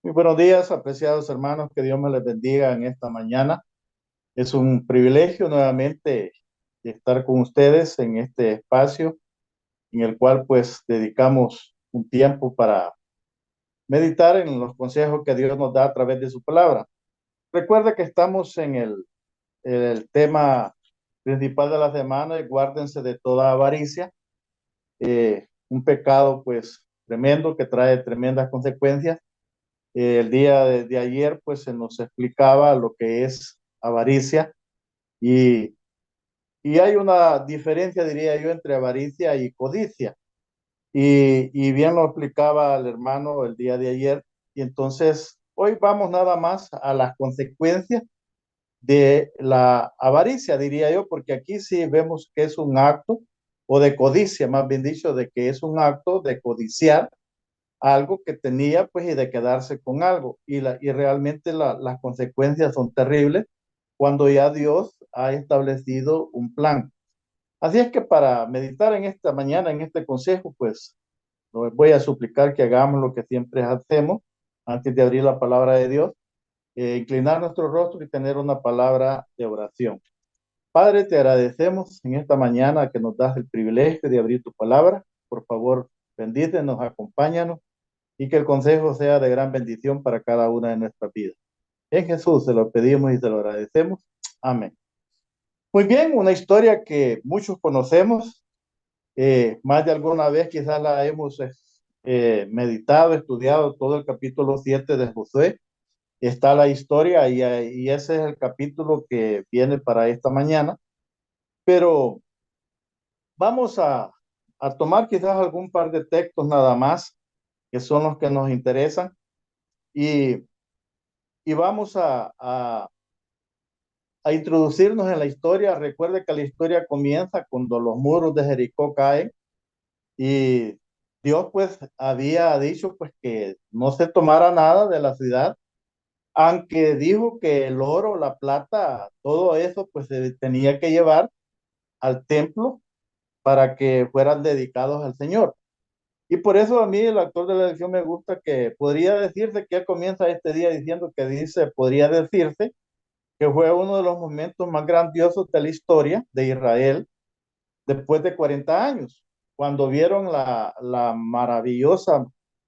Muy buenos días, apreciados hermanos, que Dios me les bendiga en esta mañana. Es un privilegio nuevamente estar con ustedes en este espacio en el cual pues dedicamos un tiempo para meditar en los consejos que Dios nos da a través de su palabra. Recuerda que estamos en el tema principal de la semana y guárdense de toda avaricia, un pecado pues tremendo que trae tremendas consecuencias. El día de ayer, pues se nos explicaba lo que es avaricia y, y hay una diferencia, diría yo, entre avaricia y codicia. Y bien lo explicaba el hermano el día de ayer. Y entonces, hoy vamos nada más a las consecuencias de la avaricia, diría yo, porque aquí sí vemos que es un acto, o de codicia, más bien dicho, de que es un acto de codiciar algo que tenía, pues, y de quedarse con algo. Y realmente las consecuencias son terribles cuando ya Dios ha establecido un plan. Así es que para meditar en esta mañana, en este consejo, pues, voy a suplicar que hagamos lo que siempre hacemos antes de abrir la palabra de Dios, inclinar nuestro rostro y tener una palabra de oración. Padre, te agradecemos en esta mañana que nos das el privilegio de abrir tu palabra. Por favor, bendícenos, acompáñanos y que el consejo sea de gran bendición para cada una de nuestras vidas. En Jesús se lo pedimos y se lo agradecemos. Amén. Muy bien, una historia que muchos conocemos, más de alguna vez quizás la hemos meditado, estudiado todo el capítulo 7 de Josué. Está la historia y ese es el capítulo que viene para esta mañana, pero vamos a tomar quizás algún par de textos nada más, que son los que nos interesan, y, y vamos a introducirnos en la historia. Recuerde que la historia comienza cuando los muros de Jericó caen y Dios pues había dicho pues que no se tomara nada de la ciudad, aunque dijo que el oro, la plata, todo eso pues se tenía que llevar al templo para que fueran dedicados al Señor. Y por eso a mí el autor de la lección me gusta, que podría decirse que él comienza este día diciendo que dice, podría decirse que fue uno de los momentos más grandiosos de la historia de Israel después de 40 años, cuando vieron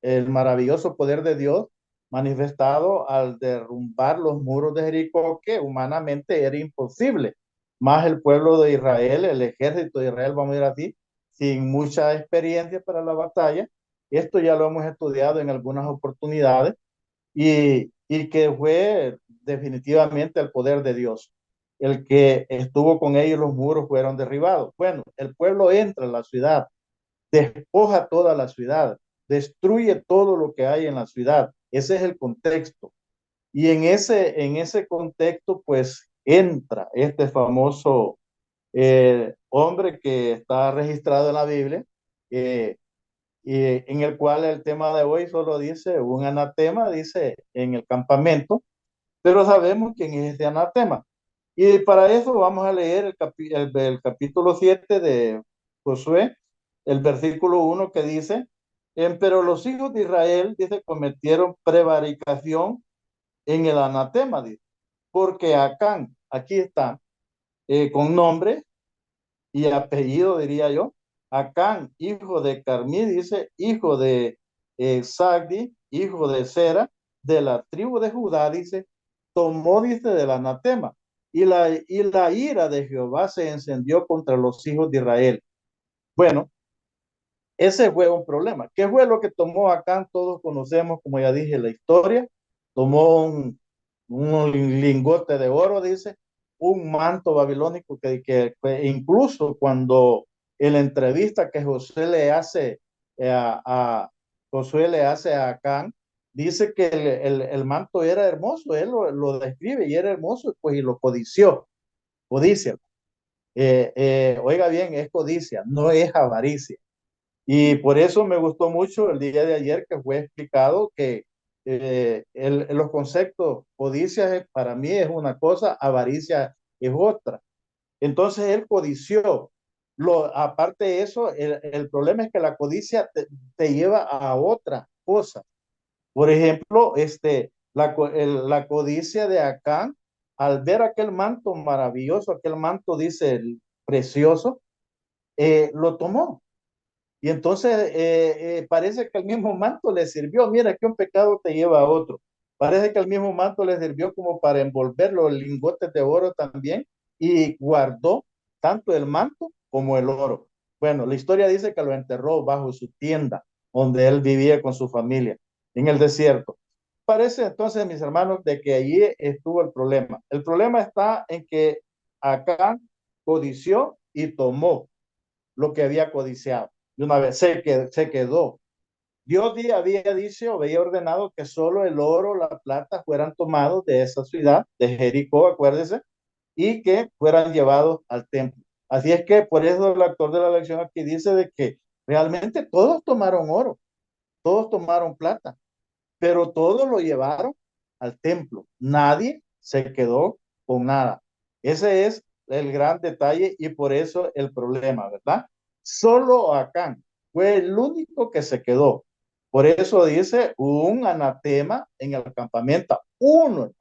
el maravilloso poder de Dios manifestado al derrumbar los muros de Jericó, que humanamente era imposible. Más el pueblo de Israel, el ejército de Israel, vamos a ir así, sin mucha experiencia para la batalla. Esto ya lo hemos estudiado en algunas oportunidades y que fue definitivamente el poder de Dios. El que estuvo con ellos, los muros fueron derribados. Bueno, el pueblo entra a la ciudad, despoja toda la ciudad, destruye todo lo que hay en la ciudad. Ese es el contexto. Y en ese contexto, pues entra este famoso hombre que está registrado en la Biblia, eh, en el cual el tema de hoy solo dice un anatema, dice en el campamento, pero sabemos quién es ese anatema. Y para eso vamos a leer el capítulo 7 de Josué, el versículo 1 que dice, pero los hijos de Israel, dice, cometieron prevaricación en el anatema, dice, porque Acán, aquí está, con nombre y apellido, diría yo, Acán, hijo de Carmí, dice, hijo de Sagdi, hijo de Sera, de la tribu de Judá, dice, tomó, dice, del anatema. Y la ira de Jehová se encendió contra los hijos de Israel. Bueno, ese fue un problema. ¿Qué fue lo que tomó Acán? Todos conocemos, como ya dije, la historia. Tomó un lingote de oro, dice, un manto babilónico que incluso cuando en la entrevista que a Josué le hace a Acán, dice que el manto era hermoso, él lo describe y era hermoso, pues y lo codició, codicia. Oiga bien, es codicia, no es avaricia. Y por eso me gustó mucho el día de ayer que fue explicado que los conceptos, codicia para mí es una cosa, avaricia es otra. Entonces él codició. Aparte de eso, el problema es que la codicia te lleva a otra cosa. Por ejemplo, la codicia de Acán, al ver aquel manto maravilloso, aquel manto, dice, precioso, lo tomó. Y entonces parece que el mismo manto le sirvió. Mira que un pecado te lleva a otro. Parece que el mismo manto le sirvió como para envolver los lingotes de oro también y guardó tanto el manto como el oro. Bueno, la historia dice que lo enterró bajo su tienda, donde él vivía con su familia, en el desierto. Parece entonces, mis hermanos, de que allí estuvo el problema. El problema está en que acá codició y tomó lo que había codiciado. De una vez se quedó. Dios había dicho, había ordenado que solo el oro, la plata fueran tomados de esa ciudad, de Jericó, acuérdese, y que fueran llevados al templo. Así es que por eso el autor de la lección aquí dice de que realmente todos tomaron oro, todos tomaron plata, pero todos lo llevaron al templo. Nadie se quedó con nada. Ese es el gran detalle y por eso el problema, ¿verdad? Solo Acán fue el único que se quedó. Por eso dice un anatema en el campamento. Uno.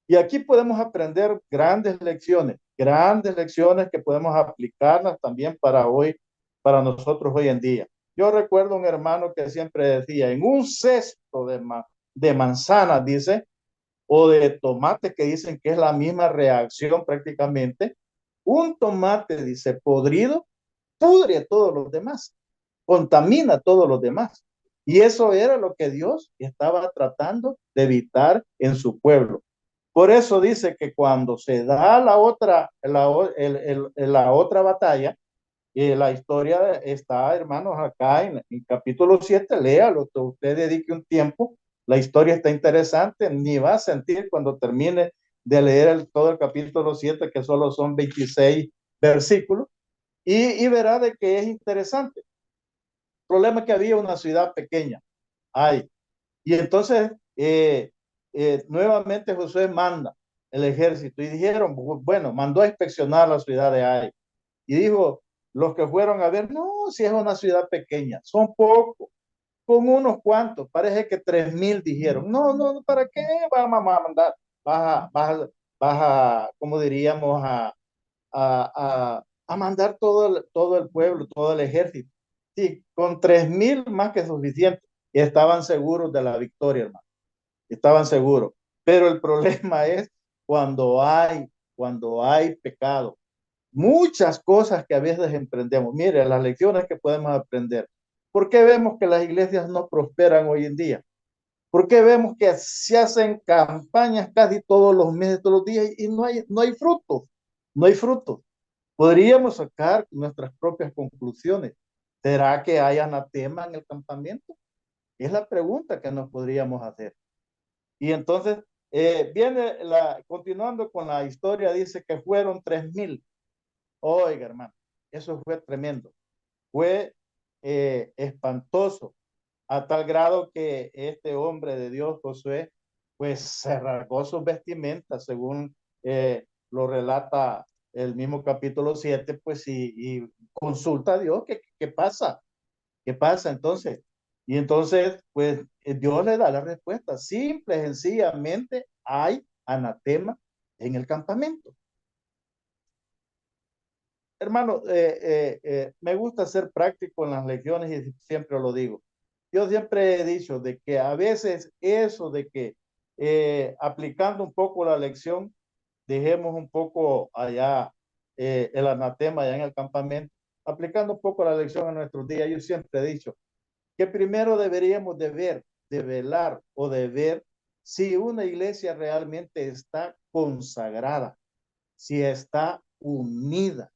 Y aquí podemos aprender grandes lecciones que podemos aplicarlas también para hoy, para nosotros hoy en día. Yo recuerdo un hermano que siempre decía, en un cesto de manzanas, dice, o de tomate, que dicen que es la misma reacción prácticamente, un tomate, dice, podrido, pudre a todos los demás, contamina a todos los demás. Y eso era lo que Dios estaba tratando de evitar en su pueblo. Por eso dice que cuando se da la otra batalla, la historia está, hermanos, acá en capítulo 7, léalo, usted dedique un tiempo, la historia está interesante, ni va a sentir cuando termine de leer todo el capítulo 7, que solo son 26 versículos, y verá de que es interesante. El problema es que había una ciudad pequeña, hay, y entonces, nuevamente Josué manda el ejército y dijeron, bueno, mandó a inspeccionar la ciudad de Ai. Y dijo, los que fueron a ver, no, si es una ciudad pequeña, son pocos, con unos cuantos, parece que 3,000 dijeron, no, no, ¿para qué vamos a mandar? Vas a, ¿cómo diríamos? A mandar todo el pueblo, todo el ejército. Sí, con 3,000 más que suficiente. Y estaban seguros de la victoria, hermano. Estaban seguros. Pero el problema es cuando hay, cuando hay pecado. Muchas cosas que a veces emprendemos. Mire, las lecciones que podemos aprender. ¿Por qué vemos que las iglesias no prosperan hoy en día? ¿Por qué vemos que se hacen campañas casi todos los meses, todos los días y no hay frutos? No hay frutos. Podríamos sacar nuestras propias conclusiones. ¿Será que hay anatema en el campamento? Es la pregunta que nos podríamos hacer. Y entonces continuando con la historia, dice que fueron 3,000. Oiga, hermano, eso fue tremendo. Fue espantoso, a tal grado que este hombre de Dios, Josué, pues se rasgó sus vestimentas, según lo relata el mismo capítulo 7, pues y consulta a Dios, ¿qué pasa? ¿Qué pasa entonces? Y entonces, pues Dios le da la respuesta. Simple, sencillamente, hay anatema en el campamento. Hermano, me gusta ser práctico en las lecciones y siempre lo digo. Yo siempre he dicho de que a veces eso de que aplicando un poco la lección, dejemos un poco allá el anatema allá en el campamento, aplicando un poco la lección a nuestros días. Yo siempre he dicho que primero deberíamos de ver, de velar o de ver si una iglesia realmente está consagrada, si está unida,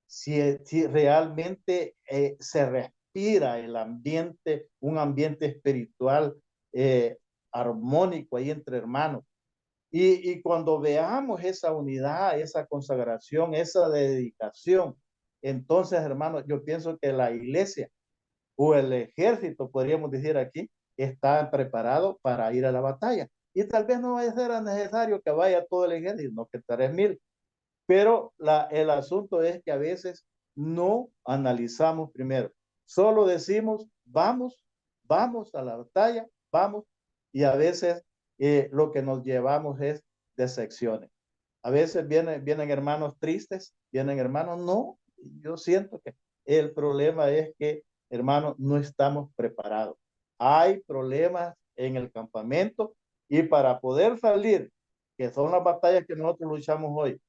si realmente se respira el ambiente, un ambiente espiritual armónico ahí entre hermanos. Y cuando veamos esa unidad, esa consagración, esa dedicación, entonces, hermanos, yo pienso que la iglesia o el ejército, podríamos decir aquí, está preparado para ir a la batalla. Y tal vez no va a ser necesario que vaya todo el ejército, no que 3,000, pero el asunto es que a veces no analizamos primero. Solo decimos, vamos a la batalla vamos y a veces lo que nos llevamos es decepciones. A veces vienen hermanos tristes, vienen hermanos, no, yo siento que el problema es que, hermanos, no estamos preparados. Hay problemas en el campamento y para poder salir, que son las batallas que nosotros luchamos hoy,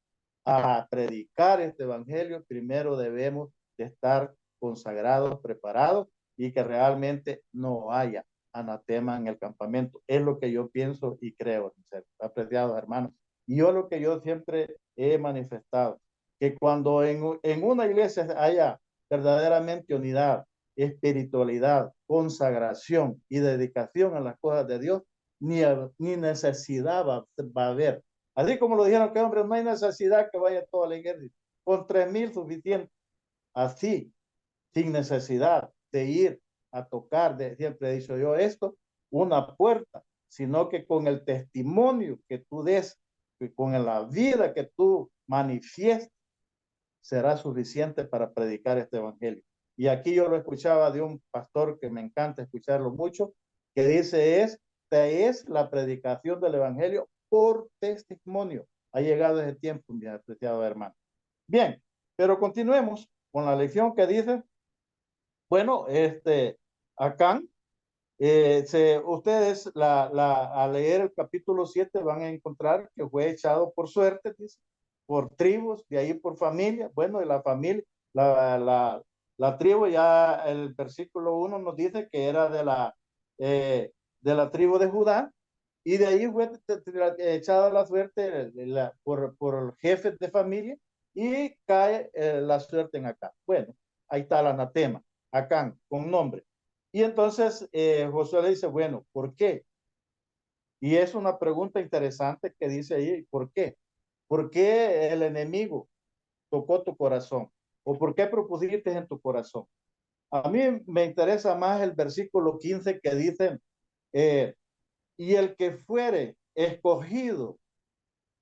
a predicar este evangelio, primero debemos de estar consagrados, preparados y que realmente no haya anatema en el campamento. Es lo que yo pienso y creo, apreciados hermanos. Y yo lo que yo siempre he manifestado, que cuando en una iglesia haya verdaderamente unidad, espiritualidad, consagración y dedicación a las cosas de Dios, ni necesidad va a haber. Así como lo dijeron que, hombre, no hay necesidad que vaya toda la iglesia. Con 3,000 suficiente. Así, sin necesidad de ir a tocar, siempre he dicho yo esto, una puerta, sino que con el testimonio que tú des, que con la vida que tú manifiestes, será suficiente para predicar este evangelio. Y aquí yo lo escuchaba de un pastor que me encanta escucharlo mucho, que dice es la predicación del evangelio por testimonio. Ha llegado ese tiempo, mi apreciado hermano. Bien, pero continuemos con la lección que dice, bueno, Acán, ustedes al leer el capítulo 7 van a encontrar que fue echado por suerte, dice, por tribus, de ahí por familia. Bueno, de la familia, la, la, la tribu, ya el versículo 1 nos dice que era de la tribu de Judá, y de ahí fue echada la suerte por jefes de familia y cae la suerte en Acán. Bueno, ahí está el anatema, Acán, con nombre. Y entonces Josué le dice, bueno, ¿por qué? Y es una pregunta interesante que dice ahí, ¿por qué? ¿Por qué el enemigo tocó tu corazón? ¿O por qué propusiste en tu corazón? A mí me interesa más el versículo 15 que dice, eh, y el que fuere escogido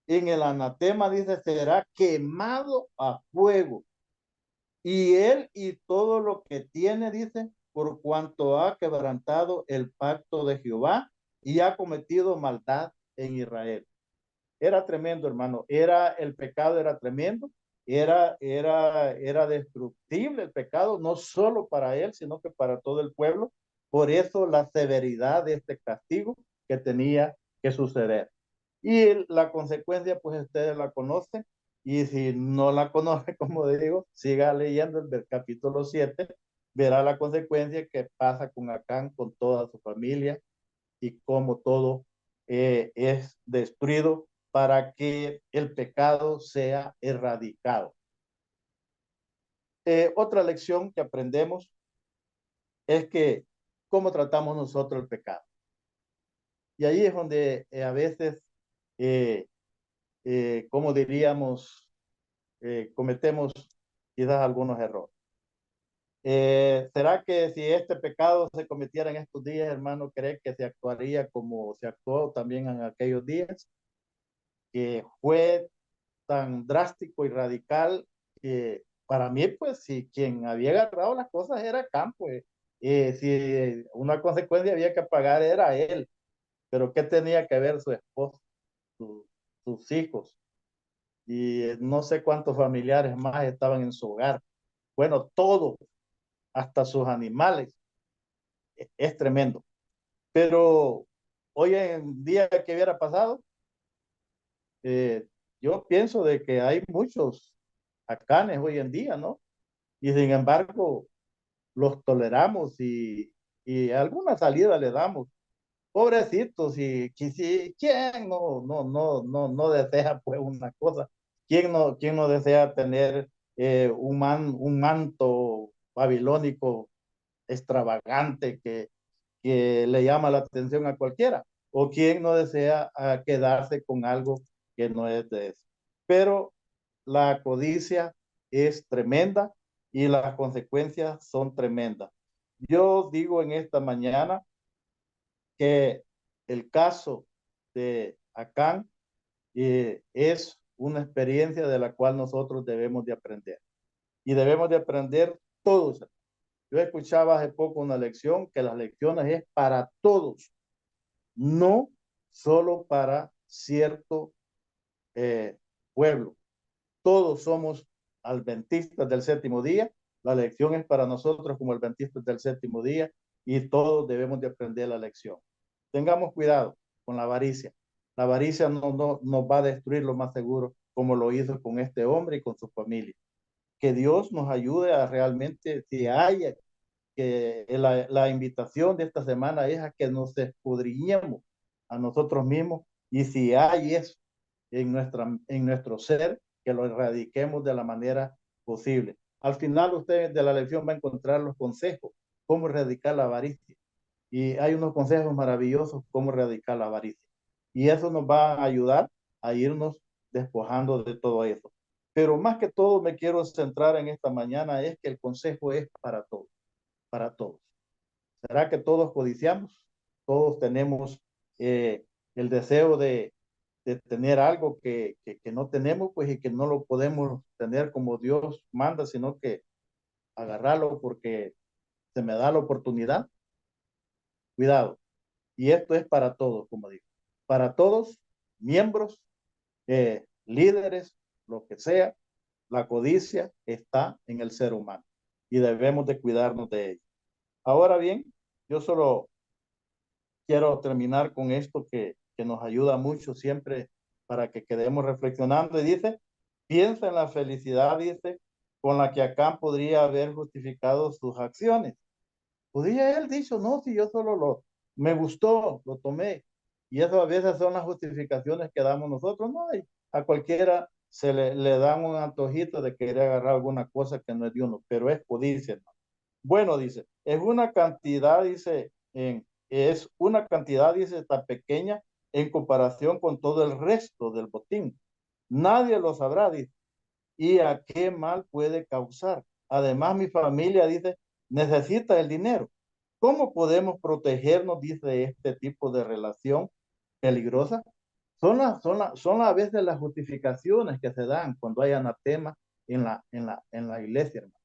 en el anatema, dice, será quemado a fuego. Y él y todo lo que tiene, dice, por cuanto ha quebrantado el pacto de Jehová y ha cometido maldad en Israel. Era tremendo, hermano. El pecado era tremendo. Era destructible el pecado, no solo para él, sino que para todo el pueblo. Por eso la severidad de este castigo que tenía que suceder. Y la consecuencia, pues ustedes la conocen. Y si no la conoce, como digo, siga leyendo el capítulo 7, verá la consecuencia que pasa con Acán, con toda su familia y cómo todo es destruido para que el pecado sea erradicado. Otra lección que aprendemos es que cómo tratamos nosotros el pecado. Y ahí es donde a veces, como diríamos, cometemos quizás algunos errores. ¿Será que si este pecado se cometiera en estos días, hermano, cree que se actuaría como se actuó también en aquellos días? Que fue tan drástico y radical que para mí, pues, si quien había agarrado las cosas era Campo, si una consecuencia había que pagar era él, pero ¿qué tenía que ver su esposa, su, sus hijos? Y no sé cuántos familiares más estaban en su hogar. Bueno, todo, hasta sus animales, es tremendo. Pero hoy en día, ¿qué hubiera pasado? Yo pienso de que hay muchos acanes hoy en día, ¿no? Y sin embargo, los toleramos y alguna salida le damos. Pobrecitos, ¿quién no desea pues una cosa? ¿Quién no desea tener un manto babilónico extravagante que le llama la atención a cualquiera? ¿O quién no desea quedarse con algo que no es de eso? Pero la codicia es tremenda y las consecuencias son tremendas. Yo digo en esta mañana que el caso de Acán es una experiencia de la cual nosotros debemos de aprender. Y debemos de aprender todos. Yo escuchaba hace poco una lección que las lecciones es para todos. no solo para cierto pueblo. Todos somos adventistas del séptimo día. La lección es para nosotros como adventistas del séptimo día y todos debemos de aprender la lección. Tengamos cuidado con la avaricia. La avaricia no nos va a destruir lo más seguro, como lo hizo con este hombre y con su familia. Que Dios nos ayude a realmente, si hay que la invitación de esta semana es a que nos escudriñemos a nosotros mismos y si hay eso en nuestro ser, que lo erradiquemos de la manera posible. Al final usted de la lección va a encontrar los consejos, cómo erradicar la avaricia. Y hay unos consejos maravillosos, cómo erradicar la avaricia. Y eso nos va a ayudar a irnos despojando de todo eso. Pero más que todo me quiero centrar en esta mañana es que el consejo es para todos, para todos. ¿Será que todos codiciamos? Todos tenemos el deseo de tener algo que no tenemos, pues, y que no lo podemos tener como Dios manda, sino que agarrarlo porque se me da la oportunidad. Cuidado. Y esto es para todos, como digo. Para todos, miembros, líderes, lo que sea, la codicia está en el ser humano y debemos de cuidarnos de ella. Ahora bien, yo solo quiero terminar con esto que nos ayuda mucho siempre para que quedemos reflexionando. Y dice, piensa en la felicidad, dice, con la que Acán podría haber justificado sus acciones. Podría él dicho, no, si yo solo me gustó, lo tomé. Y eso a veces son las justificaciones que damos nosotros, ¿no? Y a cualquiera le dan un antojito de querer agarrar alguna cosa que no es de uno, pero es codicia, ¿no? Bueno, dice, es una cantidad, dice, es una cantidad, dice, tan pequeña en comparación con todo el resto del botín. Nadie lo sabrá, dice, y a qué mal puede causar. Además, mi familia, dice, necesita el dinero. ¿Cómo podemos protegernos, dice, de este tipo de relación peligrosa? Son a veces las justificaciones que se dan cuando hay anatema en la iglesia, hermano.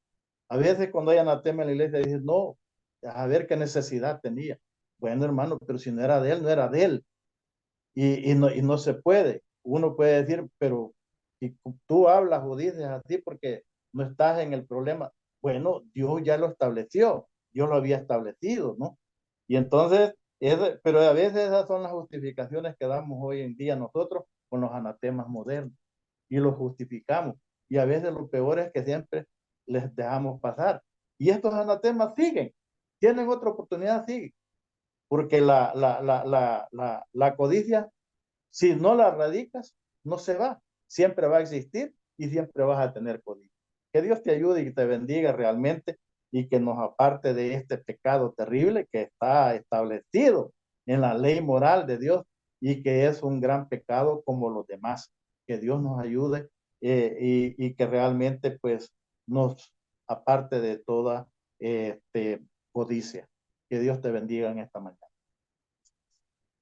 A veces cuando hay anatema en la iglesia, dicen, no, a ver qué necesidad tenía. Bueno, hermano, pero si no era de él, no era de él. Y no se puede. Uno puede decir, pero si tú hablas o dices así porque no estás en el problema, bueno, Dios ya lo estableció, Dios lo había establecido, ¿no? Y entonces, pero a veces esas son las justificaciones que damos hoy en día nosotros con los anatemas modernos y los justificamos. Y a veces lo peor es que siempre les dejamos pasar. Y estos anatemas siguen, tienen otra oportunidad, siguen, porque la codicia, si no la radicas, no se va, siempre va a existir y siempre vas a tener codicia. Que Dios te ayude y te bendiga realmente y que nos aparte de este pecado terrible que está establecido en la ley moral de Dios y que es un gran pecado como los demás. Que Dios nos ayude y que realmente pues nos aparte de toda codicia. Que Dios te bendiga en esta mañana.